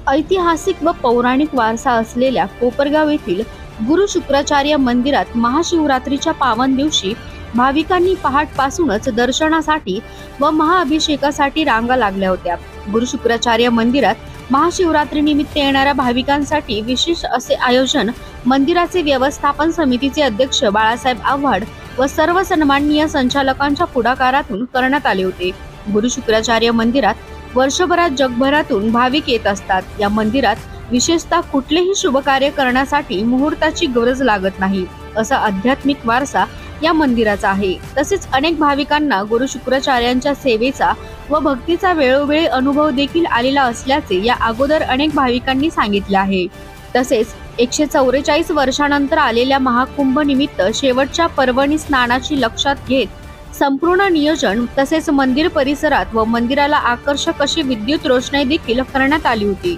ऐतिहासिक व पौराणिक वारसा असलेल्या कोपरगाव येथील गुरु शुक्राचार्य मंदिरात महाशिवरात्रीच्या पावन दिवशी भाविकांनी पहाटपासूनच दर्शनासाठी व महाअभिषेकासाठी रांगा लागल्या होत्या। गुरु शुक्राचार्य मंदिरात महाशिवरात्री निमित्त येणाऱ्या भाविकांसाठी विशेष असे आयोजन मंदिराचे व्यवस्थापन समितीचे अध्यक्ष बाळासाहेब आव्हाड व सर्व सन्माननीय संचालकांच्या पुढाकारातून करण्यात आले होते। गुरु शुक्राचार्य मंदिरात वर्षभरात जगभरातून भाविक येत असतात। या मंदिरात विशेषतः कुठलेही शुभ कार्य करण्यासाठी मुहूर्ताची गरज लागत नाही, असा आध्यात्मिक वारसा या मंदिराचा आहे। तसेच अनेक भाविकांना गुरु शुक्राचार्यांच्या सेवेचा व भक्तीचा वेळोवेळी अनुभव देखील आलेला असल्याचे या अगोदर अनेक भाविकांनी सांगितले आहे। तसेच 144 वर्षानंतर आलेल्या महाकुंभ निमित्त शेवटच्या पर्वणी स्नानाची लक्षात घेत संपूर्ण नियोजन तसेच मंदिर परिसरात व मंदिराला आकर्षक अशी विद्युत रोषणाई देखील करण्यात आली होती।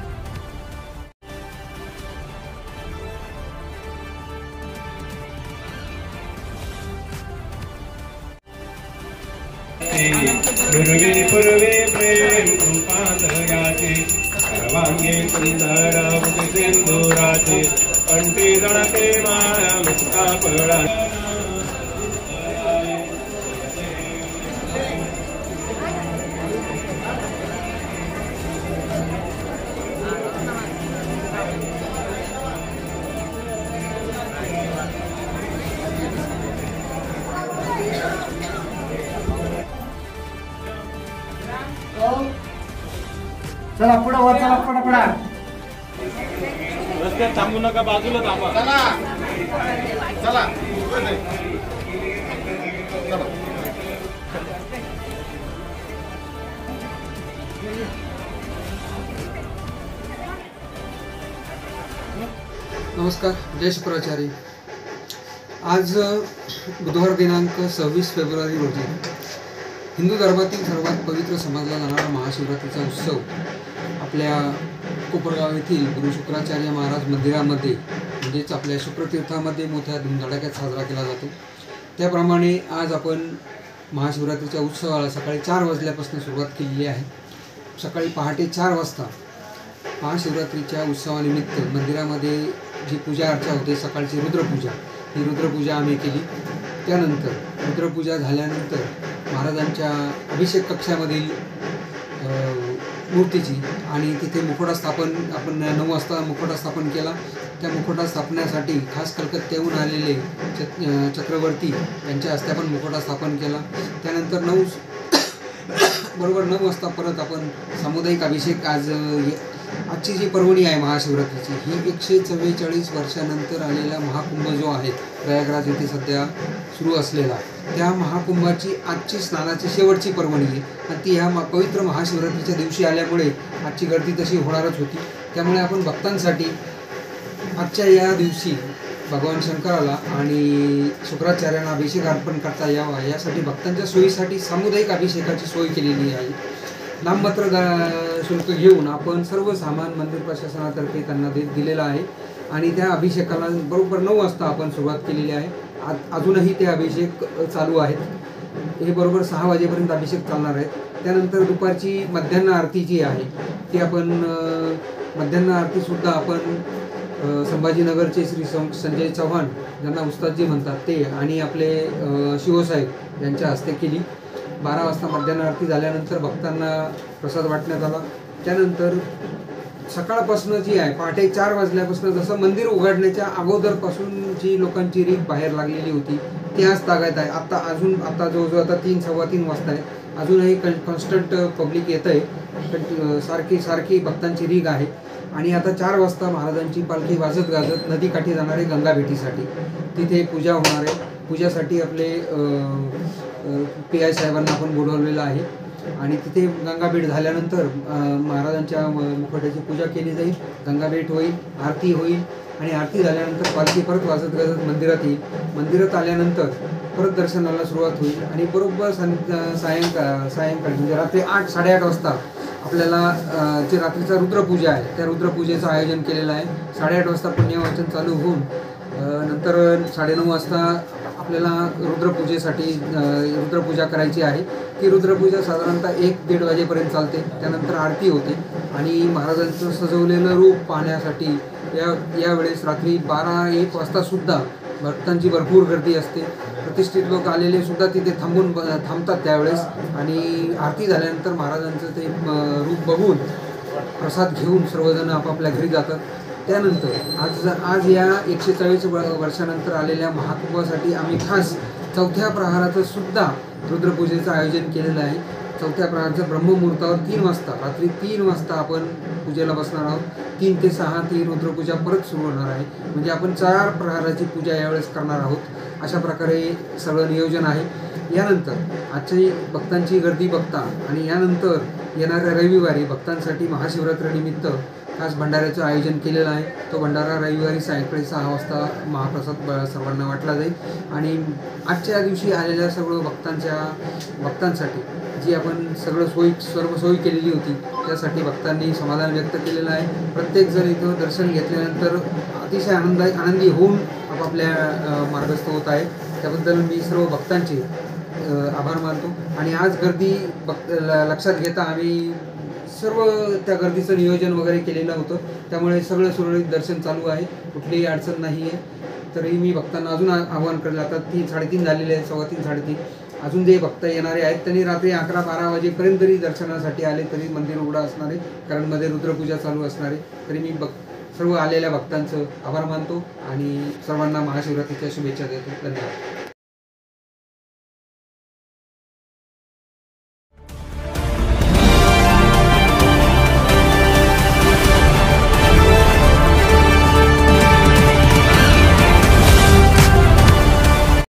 पूर्वे प्रेम संपादयाचे सर्वांगे सुंदर सिंदुराचे कंठी जळते माया मुक्ता पळा। चला पुढे वर चला पडा रस्त्यात थांबू नका, बाजूला थांबा। चला चला नमस्कार, जय शुक्राचार्य। आज बुधवार दिनांक 26 फेब्रुवारी रोजी हिंदू धर्मातील सर्वात पवित्र समजला जाणारा महाशिवरात्रीचा उत्सव आपल्या कोपरगाव येथील गुरु शुक्राचार्य महाराज मंदिरामध्ये म्हणजेच आपल्या शुक्रतीर्थामध्ये मोठ्या धुमधडाक्यात साजरा केला जातो। त्याप्रमाणे आज आपण महाशिवरात्रीच्या उत्सवाला सकाळी 4 वाजल्यापासून सुरुवात केलेली आहे। सकाळी पहाटे 4 वाजता महाशिवरात्रीच्या उत्सवानिमित्त मंदिरामध्ये जी पूजा अर्चा होते, सकाळची रुद्रपूजा, ही रुद्रपूजा आम्ही केली। त्यानंतर रुद्रपूजा झाल्यानंतर महाराजांच्या अभिषेक कक्षामधील मूर्तीची आणि तिथे मुखोटा स्थापन आपण 9 वाजता मुखोटा स्थापन केला। त्या मुखोटा स्थापण्यासाठी खास कलकत्त्याहून आलेले चक्रवर्ती यांच्या हस्ते आपण मुखोटा स्थापन केला। त्यानंतर 9 वाजता परत आपण सामुदायिक अभिषेक आजची जी पर्वणी आहे महाशिवरात्रीची, ही 144 वर्षानंतर आलेला महाकुंभ जो आहे प्रयागराज येथे सध्या सुरू असलेला, त्या महाकुंभाची आजची स्नानाची शेवटची पर्वणी आहे आणि ती ह्या पवित्र महाशिवरात्रीच्या दिवशी आल्यामुळे आजची गर्दी तशी होणारच होती। त्यामुळे आपण भक्तांसाठी आजच्या या दिवशी भगवान शंकराला आणि शुक्राचार्यांना अभिषेक अर्पण करता यावा यासाठी भक्तांच्या सोयीसाठी सामुदायिक अभिषेकाची सोय केलेली आहे। नाममात्र शुल्क घेऊन आपण सर्व सामान मंदिर प्रशासनातर्फे त्यांना दिलेलं आहे आणि त्या अभिषेकाला बरोबर 9 वाजता आपण सुरुवात केलेली आहे। अजूनही ते अभिषेक चालू आहेत। हे बरोबर 6 वाजेपर्यंत अभिषेक चालणार आहेत। त्यानंतर दुपारची मध्यान्ह आरती जी आहे ती आपण मध्यान्ह आरतीसुद्धा आपण संभाजीनगरचे श्री संजय चव्हाण ज्यांना उस्तादजी म्हणतात ते आणि आपले शिवसाहेब यांच्या हस्ते केली। 12 वाजता मध्यान्ह आरती झाल्यानंतर भक्तांना प्रसाद वाटण्यात आला। त्यानंतर सकाळपासून जी आहे पहाटे 4 वाजल्यापासून जसं मंदिर उघडण्याच्या अगोदरपासून जी लोकांची रीग बाहेर लागलेली होती ती आज तागायत आहे। आता जवळजवळ आता 3-3:15 वाजता आहे, अजूनही कॉन्स्टंट पब्लिक येत आहे, सारखी भक्तांची रीग आहे। आणि आता 4 वाजता महाराजांची पालखी वाजत गाजत नदीकाठी जाणार आहे गंगा भेटीसाठी। तिथे पूजा होणार आहे। पूजासाठी आपले PI साहेबांना आपण बोलवलेलं आहे आणि तिथे गंगाभेट झाल्यानंतर महाराजांच्या मुखोट्याची पूजा केली जाईल, गंगाभेट होईल, आरती होईल आणि आरती झाल्यानंतर पालखी परत वाजत गाजत मंदिरात येईल। मंदिरात आल्यानंतर परत दर्शनाला सुरुवात होईल आणि बरोबर सायंकाळी म्हणजे रात्री 8-8:30 वाजता आपल्याला जे रात्रीचा रुद्रपूजा आहे त्या रुद्रपूजेचं आयोजन केलेलं आहे। 8:30 वाजता पुण्यवाचन चालू होऊन नंतर 9:30 वाजता आपल्याला रुद्रपूजा करायची आहे। ती रुद्रपूजा साधारणतः 1-1:30 वाजेपर्यंत चालते। त्यानंतर आरती होते आणि महाराजांचं सजवलेलं रूप पाहण्यासाठी यावेळेस रात्री 12-1 वाजतासुद्धा भक्तांची भरपूर गर्दी असते. प्रतिष्ठित लोक आलेले सुद्धा तिथे थांबतात त्यावेळेस आणि आरती झाल्यानंतर महाराजांचं ते रूप बघून प्रसाद घेऊन सर्वजण आपापल्या घरी जातात. त्यानंतर आज या 140 वर्षानंतर आलेल्या महाकुंभासाठी आम्ही खास 4थ्या प्रहाराचं सुद्धा रुद्रपूजेचं आयोजन केलेलं आहे. 4थ्या प्रहाराचं ब्रह्ममुहूर्तावर 3 वाजता रात्री 3 वाजता आपण पूजेला बसणार आहोत. 3 ते 6 ती रुद्रपूजा परत सुरू होणार आहे. म्हणजे आपण 4 प्रहाराची पूजा यावेळेस करणार आहोत. अशा प्रकारे सगळं नियोजन आहे. यानंतर आजची भक्तांची गर्दी बघता आणि यानंतर येणाऱ्या रविवारी भक्तांसाठी महाशिवरात्रीनिमित्त खास भंडाऱ्याचं आयोजन केलेलं आहे. तो भंडारा रविवारी सायंकाळी 6 वाजता महाप्रसाद सर्वांना वाटला जाईल. आणि आजच्या दिवशी आलेल्या सर्व भक्तांसाठी जी आपण सर्व सोयी केलेली होती त्यासाठी भक्तांनी समाधान व्यक्त केलेलं आहे. प्रत्येकजण इथं दर्शन घेतल्यानंतर अतिशय आनंदी होऊन आपापल्या मार्गस्थ होत आहे. त्याबद्दल मी सर्व भक्तांचे आभार मानतो. आणि आज गर्दी लक्षात घेता आम्ही सर्व त्या गर्दीचं नियोजन वगैरे केलेलं होतं. त्यामुळे सगळं सुरळीत दर्शन चालू आहे. कुठलीही अडचण नाही आहे. तरी मी भक्तांना अजून आवाहन करेल. आता 3-3:30 झालेले आहेत, 3:15-3:30. अजून जे भक्त येणारे आहेत त्यांनी रात्री 11-12 वाजेपर्यंत जरी दर्शनासाठी आले तरी मंदिर उघडं असणार आहे, कारण मध्ये रुद्रपूजा चालू असणार आहे. तरी मी सर्व आलेल्या भक्तांचं आभार मानतो आणि सर्वांना महाशिवरात्रीच्या शुभेच्छा देतो. धन्यवाद.